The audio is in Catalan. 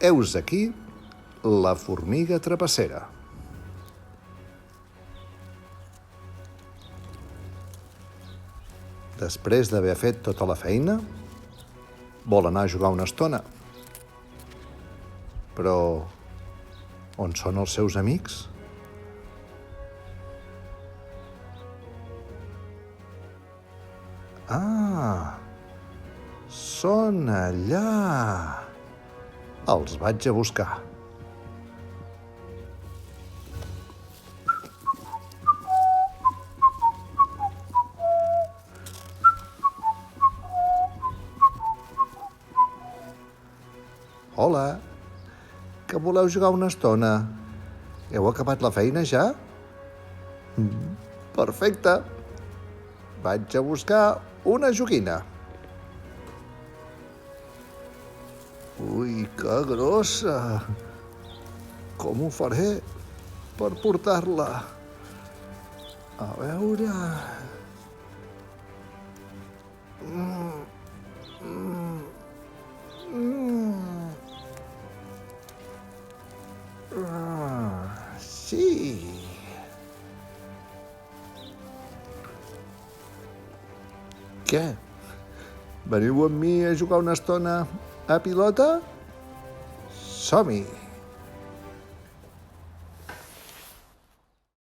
Heus aquí la formiga trapassera. Després d'haver fet tota la feina, vol anar a jugar una estona. Però on són els seus amics? Ah, són allà. Els vaig a buscar. Hola, que voleu jugar una estona? Heu acabat la feina ja? Perfecte. Vaig a buscar una joguina. Ui, que grossa! Com ho faré per portar-la? A veure... Sí. Què? Veniu amb mi a jugar una estona a pilota? Som-hi!